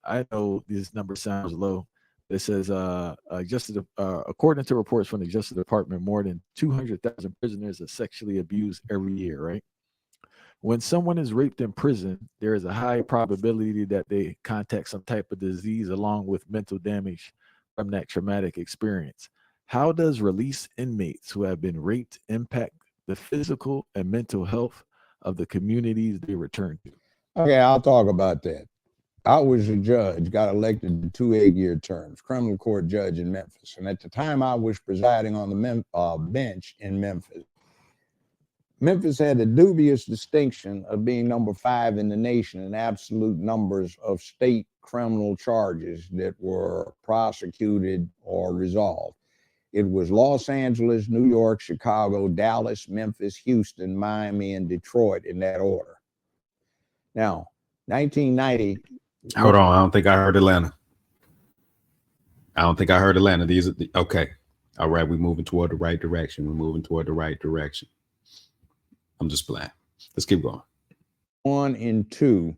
I know this number sounds low. It says, according to reports from the Justice Department, more than 200,000 prisoners are sexually abused every year, right? When someone is raped in prison, there is a high probability that they contact some type of disease along with mental damage from that traumatic experience. How does released inmates who have been raped impact the physical and mental health of the communities they return to? Okay, I'll talk about that. I was a judge, got elected to 2 8-year terms, criminal court judge in Memphis. And at the time I was presiding on the bench in Memphis, Memphis had the dubious distinction of being number 5 in the nation in absolute numbers of state criminal charges that were prosecuted or resolved. It was Los Angeles, New York, Chicago, Dallas, Memphis, Houston, Miami, and Detroit in that order. Now, 1990. Hold on. I don't think I heard Atlanta. I don't think I heard Atlanta. These are okay. All right. We're moving toward the right direction. We're moving toward the right direction. I'm just playing. Let's keep going. 1 and 2.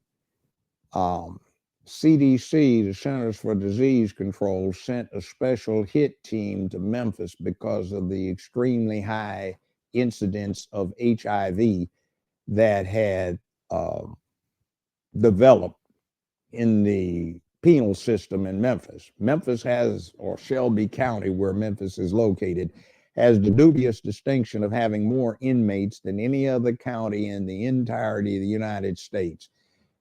CDC, the Centers for Disease Control, sent a special hit team to Memphis because of the extremely high incidence of HIV that had developed in the penal system in Memphis. Memphis has, or Shelby County, where Memphis is located, has the dubious distinction of having more inmates than any other county in the entirety of the United States.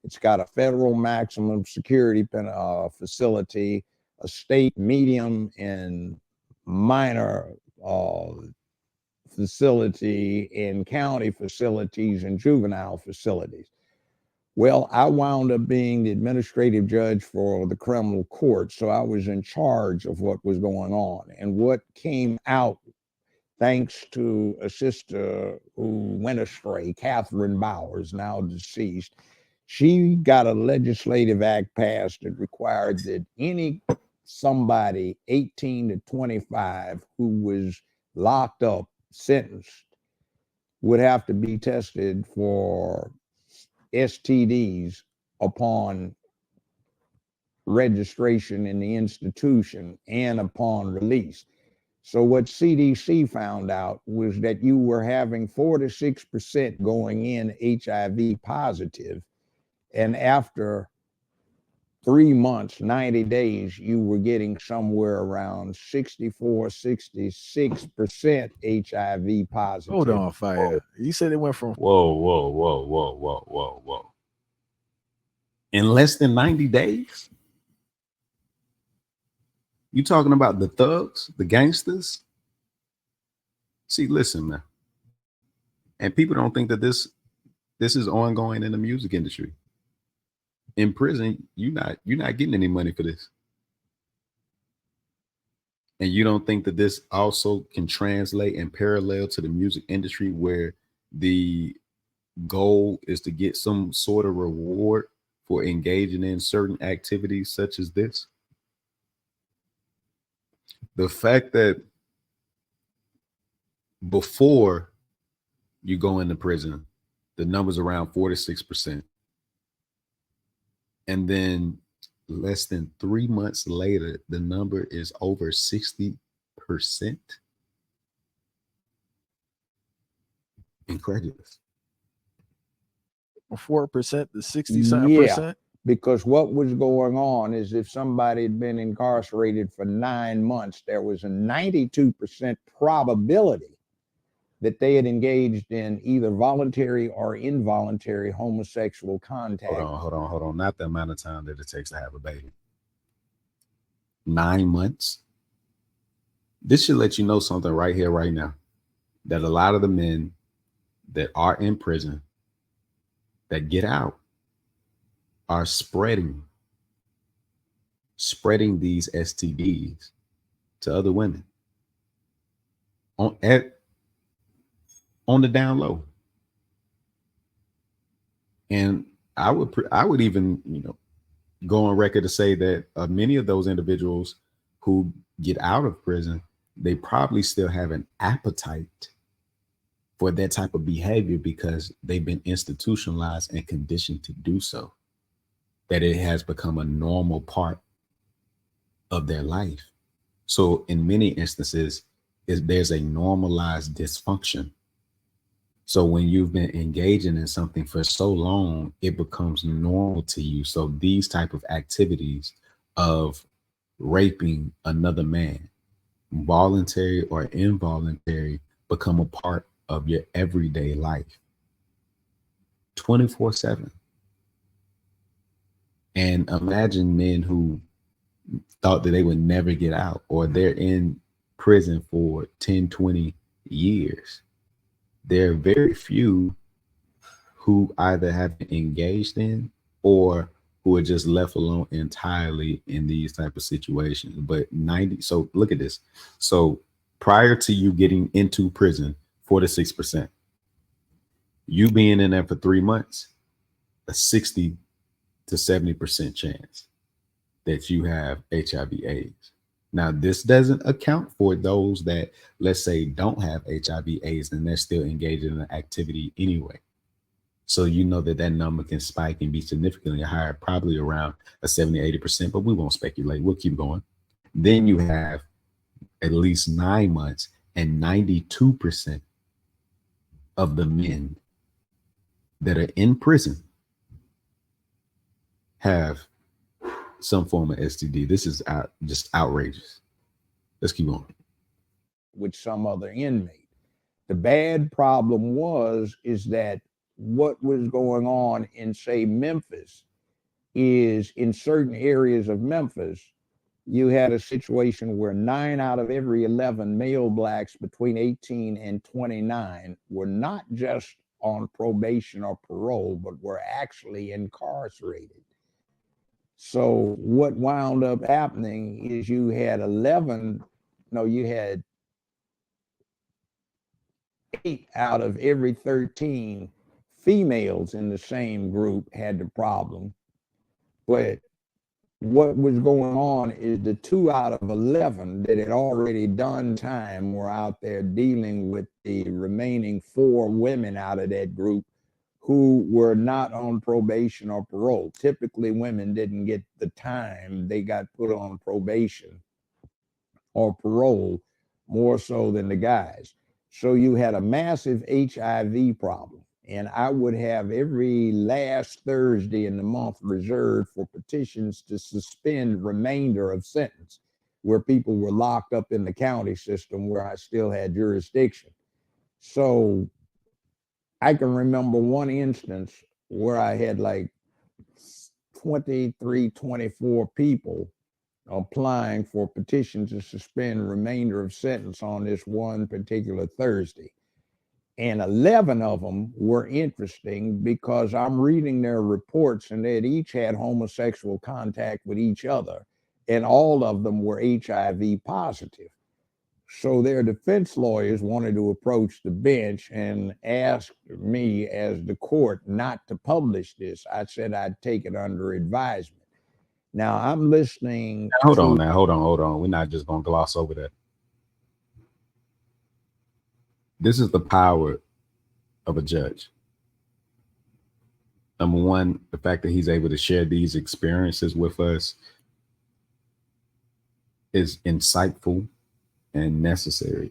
It's got a federal maximum security facility, a state medium and minor facility, and county facilities and juvenile facilities. Well, I wound up being the administrative judge for the criminal court, so I was in charge of what was going on. And what came out, thanks to a sister who went astray, Catherine Bowers, now deceased, she got a legislative act passed that required that somebody 18 to 25 who was locked up, sentenced, would have to be tested for STDs upon registration in the institution and upon release. So what CDC found out was that you were having 4 to 6% going in HIV positive. And after 3 months, 90 days, you were getting somewhere around 64, 66% HIV positive. Hold on, Fire. You said it went from Whoa. In less than 90 days? You talking about the thugs, the gangsters? See, listen, man. And people don't think that this is ongoing in the music industry. In prison, you're not getting any money for this. And you don't think that this also can translate and parallel to the music industry, where the goal is to get some sort of reward for engaging in certain activities such as this? The fact that before you go into prison, the number's around 4 to 6%. And then less than 3 months later, the number is over 60%. Incredulous. 4% to 60-something%. Yeah, because what was going on is if somebody had been incarcerated for 9 months, there was a 92% probability that they had engaged in either voluntary or involuntary homosexual contact. Hold on. Not the amount of time that it takes to have a baby. 9 months. This should let you know something right here, right now, that a lot of the men that are in prison that get out are spreading these STDs to other women on the down low. And I would even, go on record to say that many of those individuals who get out of prison, they probably still have an appetite for that type of behavior because they've been institutionalized and conditioned to do so. that it has become a normal part of their life. So in many instances, there's a normalized dysfunction. So when you've been engaging in something for so long, it becomes normal to you. So these type of activities of raping another man, voluntary or involuntary, become a part of your everyday life 24/7. And imagine men who thought that they would never get out, or they're in prison for 10, 20 years. There are very few who either have been engaged in or who are just left alone entirely in these type of situations. But 90, so look at this. So prior to you getting into prison, 4 to 6%, you being in there for 3 months, a 60 to 70% chance that you have HIV/AIDS. Now, this doesn't account for those that, let's say, don't have HIV/AIDS and they're still engaged in an activity anyway. So you know that that number can spike and be significantly higher, probably around a 70, 80%, but we won't speculate. We'll keep going. Then you have at least 9 months and 92% of the men that are in prison have some form of STD. This is just outrageous. Let's keep going. With some other inmate. The bad problem is that what was going on in, say, Memphis is in certain areas of Memphis, you had a situation where 9 out of every 11 male blacks between 18 and 29 were not just on probation or parole, but were actually incarcerated. So what wound up happening is you had 8 out of every 13 females in the same group had the problem. But what was going on is the 2 out of 11 that had already done time were out there dealing with the remaining 4 women out of that group who were not on probation or parole. Typically, women didn't get the time. They got put on probation or parole more so than the guys. So you had a massive HIV problem. And I would have every last Thursday in the month reserved for petitions to suspend remainder of sentence, where people were locked up in the county system where I still had jurisdiction. So I can remember one instance where I had like 23, 24 people applying for petitions to suspend remainder of sentence on this one particular Thursday. And 11 of them were interesting because I'm reading their reports and they had each had homosexual contact with each other, and all of them were HIV positive. So their defense lawyers wanted to approach the bench and asked me as the court not to publish this. I said I'd take it under advisement. Now I'm listening. Hold on. We're not just going to gloss over that. This is the power of a judge. Number one, the fact that he's able to share these experiences with us is insightful and necessary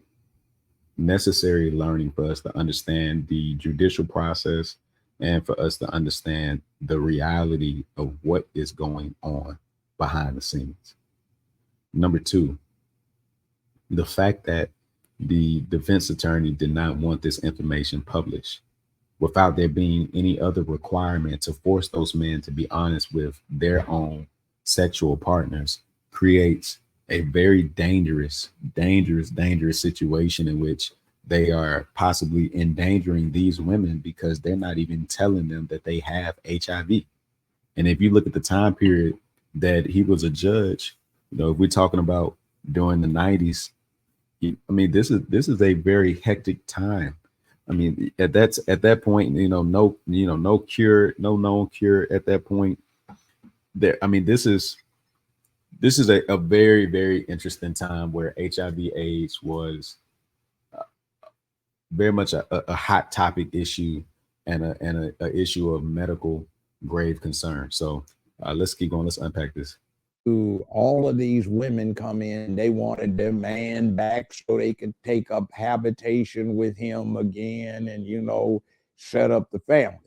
learning for us to understand the judicial process and for us to understand the reality of what is going on behind the scenes. Number two, the fact that the defense attorney did not want this information published without there being any other requirement to force those men to be honest with their own sexual partners creates a very dangerous situation in which they are possibly endangering these women because they're not even telling them that they have HIV. And if you look at the time period that he was a judge, if we're talking about during the 90s, I mean, this is a very hectic time. I mean, at that point, no cure, no known cure at that point. I mean, this is a very, very interesting time where HIV/AIDS was very much a hot topic issue and a issue of medical grave concern. So Let's keep going. Let's unpack this. All of these women come in, they wanted their man back so they could take up habitation with him again and, you know, set up the family.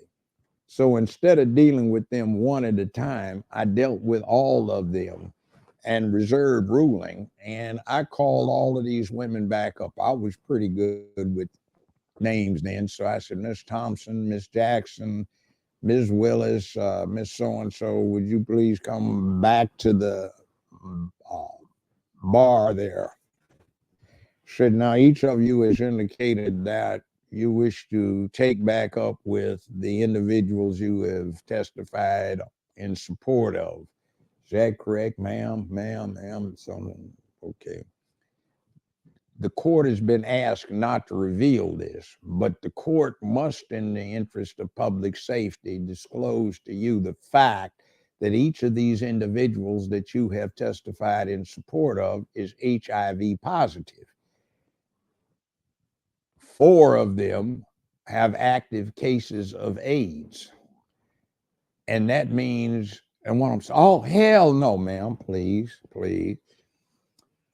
So instead of dealing with them one at a time, I dealt with all of them and reserved ruling. And I called all of these women back up. I was pretty good with names then. So I said, Miss Thompson, Miss Jackson, Ms. Willis, Miss So-and-so, would you please come back to the bar there? Said, now each of you has indicated that you wish to take back up with the individuals you have testified in support of. Is that correct, ma'am? Ma'am? So, okay. The court has been asked not to reveal this, but the court must, in the interest of public safety, disclose to you the fact that each of these individuals that you have testified in support of is HIV positive. 4 of them have active cases of AIDS. And that means, and one of them says, oh, hell no, ma'am, please.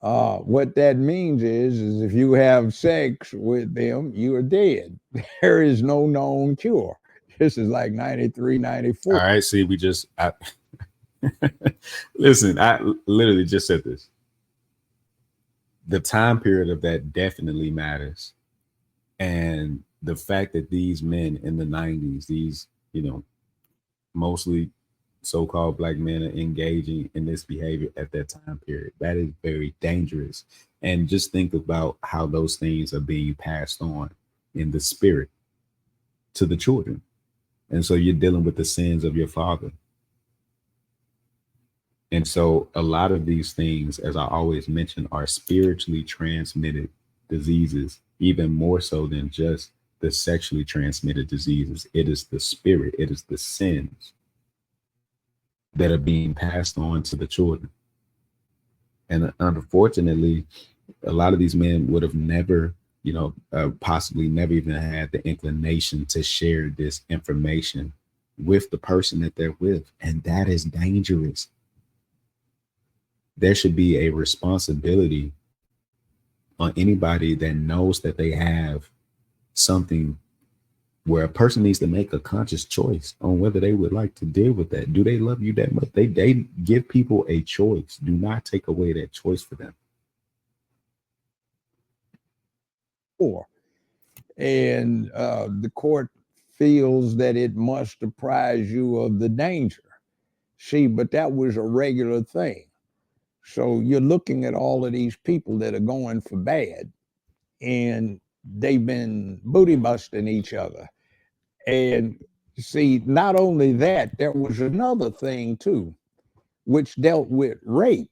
What that means is if you have sex with them, you are dead. There is no known cure. This is like 93, 94. All right. See, listen, I literally just said this. The time period of that definitely matters. And the fact that these men in the 90s, these, you know, mostly so-called black men are engaging in this behavior at that time period, that is very dangerous. And just think about how those things are being passed on in the spirit to the children. And so you're dealing with the sins of your father. And so a lot of these things, as I always mention, are spiritually transmitted diseases, even more so than just the sexually transmitted diseases. It is the spirit, it is the sins that are being passed on to the children. And unfortunately, a lot of these men would have never, you know, possibly never even had the inclination to share this information with the person that they're with. And that is dangerous. There should be a responsibility on anybody that knows that they have something where a person needs to make a conscious choice on whether they would like to deal with that. Do they love you that much? They give people a choice. Do not take away that choice for them. And the court feels that it must apprise you of the danger. See, but that was a regular thing. So you're looking at all of these people that are going for bad, and they've been booty busting each other. And see, not only that, there was another thing too, which dealt with rape.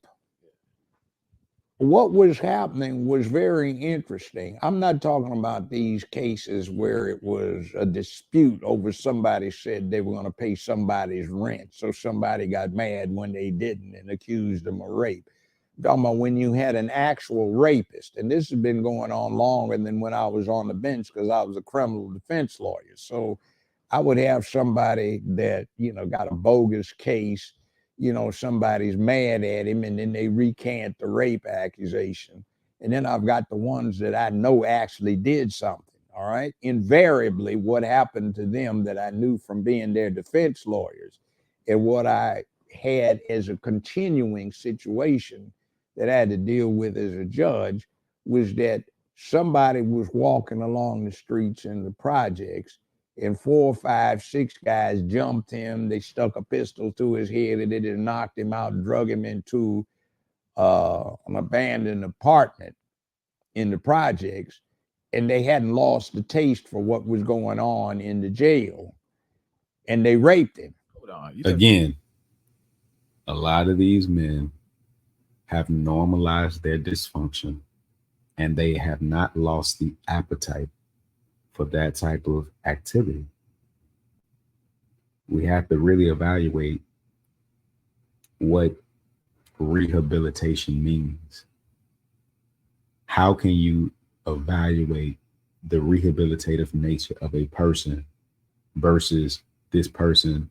What was happening was very interesting. I'm not talking about these cases where it was a dispute over somebody said they were going to pay somebody's rent. So somebody got mad when they didn't and accused them of rape. I'm talking about when you had an actual rapist. And this has been going on longer than when I was on the bench because I was a criminal defense lawyer. So I would have somebody that, you know, got a bogus case. You know, somebody's mad at him and then they recant the rape accusation. And then I've got the ones that I know actually did something. All right. Invariably, what happened to them that I knew from being their defense lawyers and what I had as a continuing situation that I had to deal with as a judge was that somebody was walking along the streets in the projects and 4, 5, 6 guys jumped him. They stuck a pistol to his head and they just knocked him out and drug him into an abandoned apartment in the projects. And they hadn't lost the taste for what was going on in the jail. And they raped him. Hold on. Again, a lot of these men have normalized their dysfunction and they have not lost the appetite for that type of activity. We have to really evaluate what rehabilitation means. How can you evaluate the rehabilitative nature of a person versus this person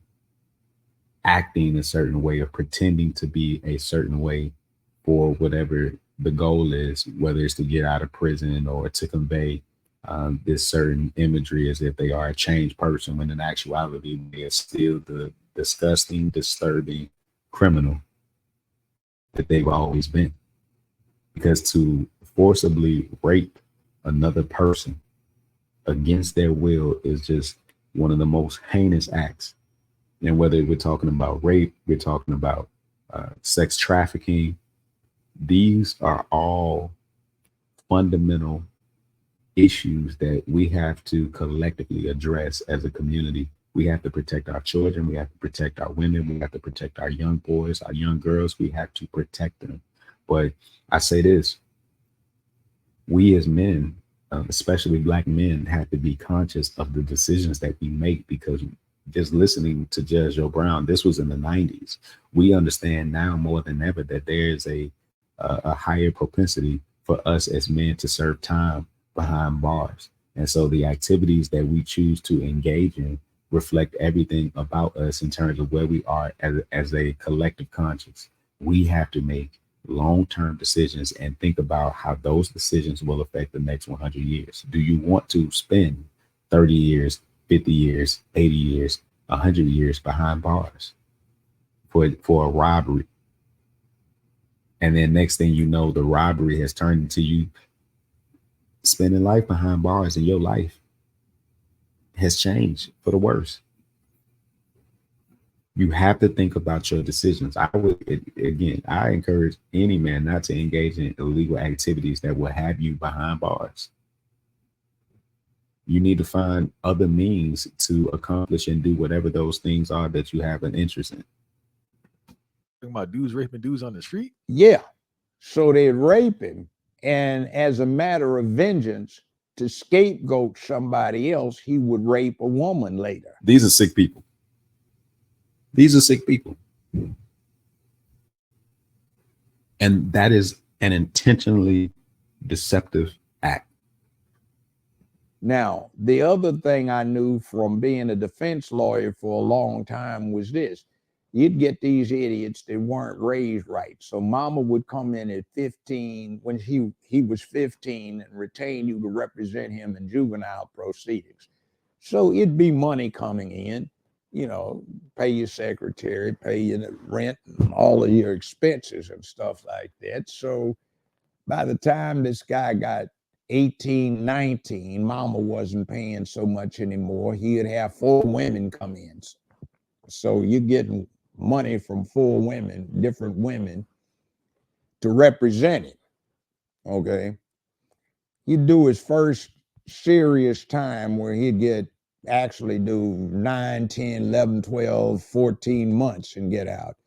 acting a certain way or pretending to be a certain way for whatever the goal is, whether it's to get out of prison or to convey this certain imagery as if they are a changed person, when in actuality they are still the disgusting, disturbing criminal that they've always been. Because to forcibly rape another person against their will is just one of the most heinous acts. And whether we're talking about rape, we're talking about sex trafficking, these are all fundamental issues that we have to collectively address as a community. We have to protect our children. We have to protect our women. We have to protect our young boys, our young girls. We have to protect them. But I say this, we as men, especially Black men, have to be conscious of the decisions that we make, because just listening to Judge Joe Brown, this was in the 90s. We understand now more than ever that there is a higher propensity for us as men to serve time behind bars. And so the activities that we choose to engage in reflect everything about us in terms of where we are as a collective conscience. We have to make long-term decisions and think about how those decisions will affect the next 100 years. Do you want to spend 30 years, 50 years, 80 years, 100 years behind bars for a robbery? And then next thing you know, the robbery has turned into you spending life behind bars, and your life has changed for the worse. You have to think about your decisions. I encourage any man not to engage in illegal activities that will have you behind bars. You need to find other means to accomplish and do whatever those things are that you have an interest in. Talking about dudes raping dudes on the street? Yeah. So they'd rape him, and as a matter of vengeance, to scapegoat somebody else, he would rape a woman later. These are sick people. These are sick people. And that is an intentionally deceptive act. Now, the other thing I knew from being a defense lawyer for a long time was this. You'd get these idiots that weren't raised right. So mama would come in at 15 when he was 15 and retain you to represent him in juvenile proceedings. So it'd be money coming in, you know, pay your secretary, pay your rent and all of your expenses and stuff like that. So by the time this guy got 18, 19, mama wasn't paying so much anymore. He'd have 4 women come in. So you're getting money from 4 women, different women, to represent him. Okay. He'd do his first serious time where he'd actually do 9, 10, 11, 12, 14 months and get out.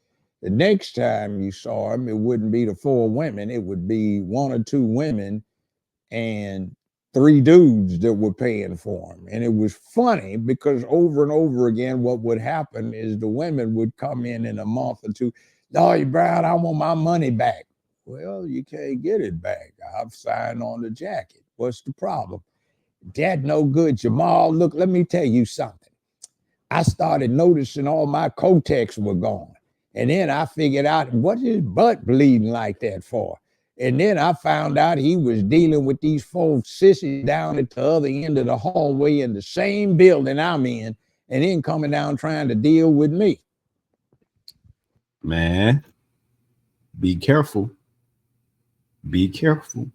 The next time you saw him, it wouldn't be the 4 women. It would be 1 or 2 women and 3 dudes that were paying for him. And it was funny because over and over again, what would happen is the women would come in a month or 2. Lawyer Brown, I want my money back. Well, you can't get it back. I've signed on the jacket. What's the problem? That no good, Jamal. Look, let me tell you something. I started noticing all my Kotex were gone. And then I figured out, what is butt bleeding like that for? And then I found out he was dealing with these 4 sissies down at the other end of the hallway in the same building I'm in, and then coming down trying to deal with me. Man, be careful. Be careful.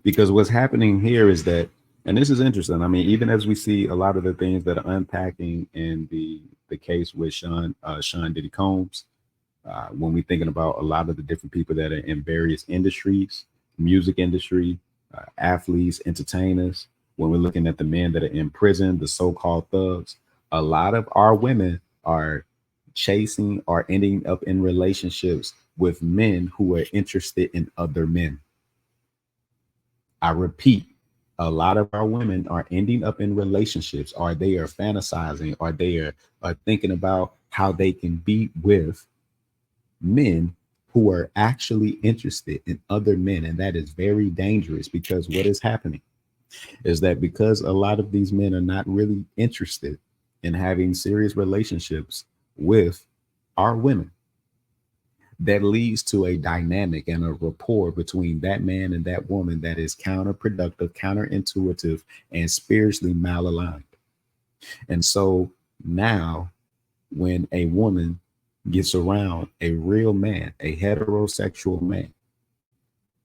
Because what's happening here is that, and this is interesting. I mean, even as we see a lot of the things that are unpacking in the case with Sean Diddy Combs, when we're thinking about a lot of the different people that are in various industries, music industry, athletes, entertainers, when we're looking at the men that are in prison, the so-called thugs, a lot of our women are chasing or ending up in relationships with men who are interested in other men. I repeat, a lot of our women are ending up in relationships, or they are fantasizing, or they are thinking about how they can be with men who are actually interested in other men. And that is very dangerous, because what is happening is that because a lot of these men are not really interested in having serious relationships with are women, that leads to a dynamic and a rapport between that man and that woman that is counterproductive, counterintuitive, and spiritually malaligned. And so now, when a woman gets around a real man, a heterosexual man,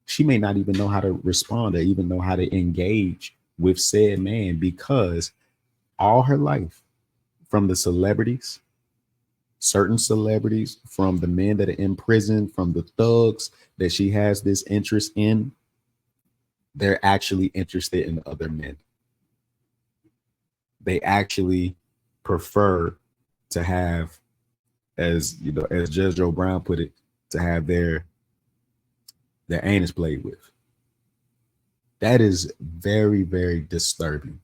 she may not even know how to respond or even know how to engage with said man, because all her life, from the celebrities, certain celebrities, from the men that are in prison, from the thugs that she has this interest in, they're actually interested in other men. They actually prefer to have, as you know, as Judge Joe Brown put it, to have their anus played with. That is very, very disturbing.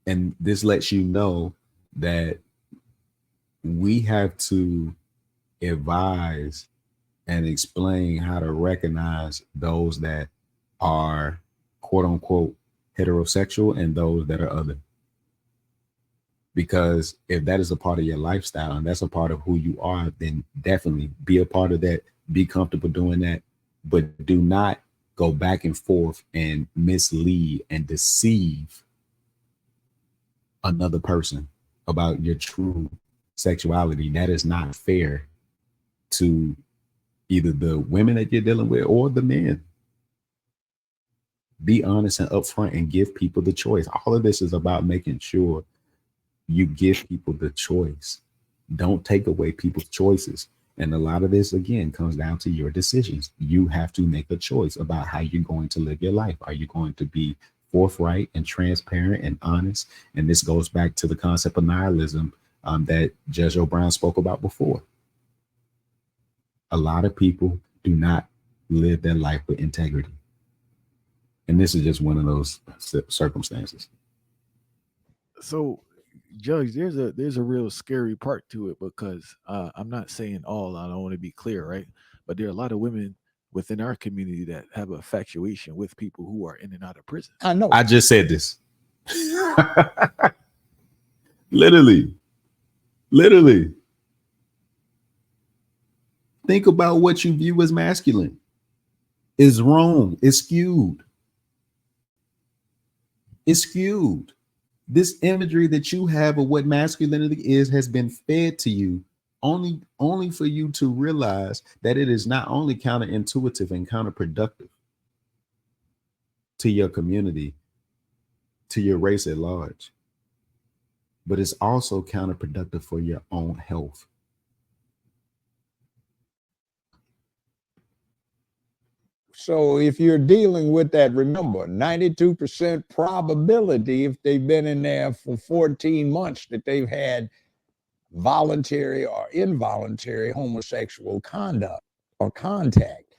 And this lets you know that we have to advise and explain how to recognize those that are quote unquote heterosexual and those that are other. Because if that is a part of your lifestyle and that's a part of who you are, then definitely be a part of that. Be comfortable doing that, but do not go back and forth and mislead and deceive another person about your true sexuality. That is not fair to either the women that you're dealing with or the men. Be honest and upfront and give people the choice. All of this is about making sure you give people the choice. Don't take away people's choices. And a lot of this, again, comes down to your decisions. You have to make a choice about how you're going to live your life. Are you going to be forthright and transparent and honest? And this goes back to the concept of nihilism that Judge O'Brien spoke about before. A lot of people do not live their life with integrity. And this is just one of those circumstances. So, Judge, there's a real scary part to it, because I'm not saying all. I don't want to be clear, right? But there are a lot of women within our community that have a infatuation with people who are in and out of prison. I know. I just said this. Literally. Think about what you view as masculine. It's wrong. It's skewed. It's skewed. This imagery that you have of what masculinity is has been fed to you only for you to realize that it is not only counterintuitive and counterproductive to your community, to your race at large, but it's also counterproductive for your own health. So if you're dealing with that, remember, 92% probability, if they've been in there for 14 months, that they've had voluntary or involuntary homosexual conduct or contact.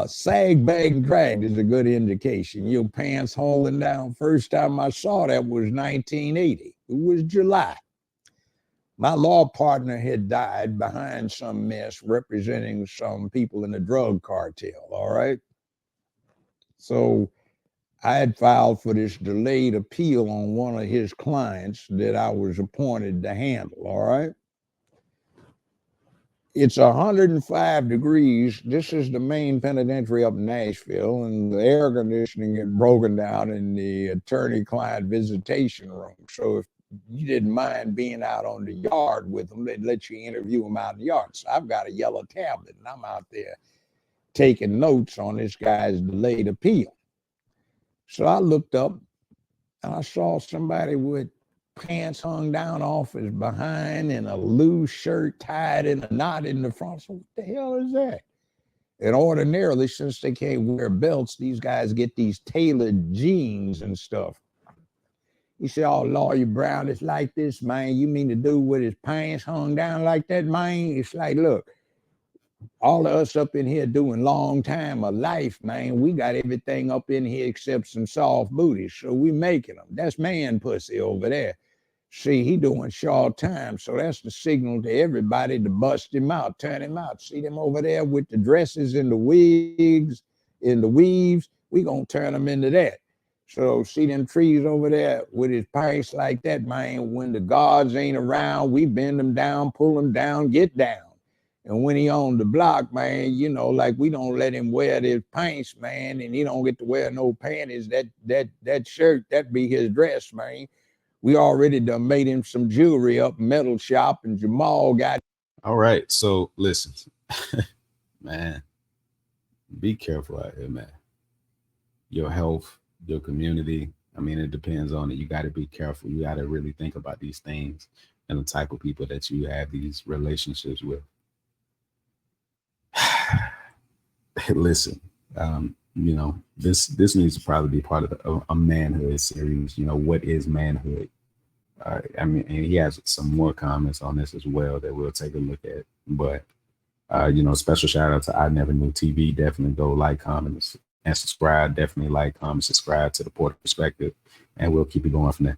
Sag, bag, drag is a good indication. Your pants holding down. First time I saw that was 1980. It was July. My law partner had died behind some mess representing some people in the drug cartel, all right? So I had filed for this delayed appeal on one of his clients that I was appointed to handle, all right? It's 105 degrees. This is the main penitentiary up in Nashville, and the air conditioning had broken down in the attorney-client visitation room. So if you didn't mind being out on the yard with them, they'd let you interview them out in the yard. So I've got a yellow tablet, and I'm out there taking notes on this guy's delayed appeal. So I looked up, and I saw somebody with pants hung down off his behind and a loose shirt tied in a knot in the front. So what the hell is that? And ordinarily, since they can't wear belts, these guys get these tailored jeans and stuff. He said, "Oh, Lawyer Brown, it's like this, man. You mean the dude with his pants hung down like that, man?" It's like, look, all of us up in here doing long time of life, man, we got everything up in here except some soft booties. So we making them. That's man pussy over there. See, he doing short time. So that's the signal to everybody to bust him out, turn him out. See them over there with the dresses and the wigs and the weaves? We gonna turn them into that. So see them trees over there with his pipes like that, man, when the guards ain't around, we bend them down, pull them down, get down. And when he on the block, man, you know, like we don't let him wear his pants, man, and he don't get to wear no panties. That shirt, that be his dress, man. We already done made him some jewelry up metal shop, and Jamal got. All right. So listen, man, be careful out here, man. Your health, your community. I mean, it depends on it. You got to be careful. You got to really think about these things and the type of people that you have these relationships with. Listen, you know, this needs to probably be part of a manhood series. You know, what is manhood? I mean, and he has some more comments on this as well that we'll take a look at. But you know, special shout out to I Never Knew TV. Definitely go like, comment, and subscribe. Definitely like, comment, subscribe to the Porter Perspective, and we'll keep it going from there.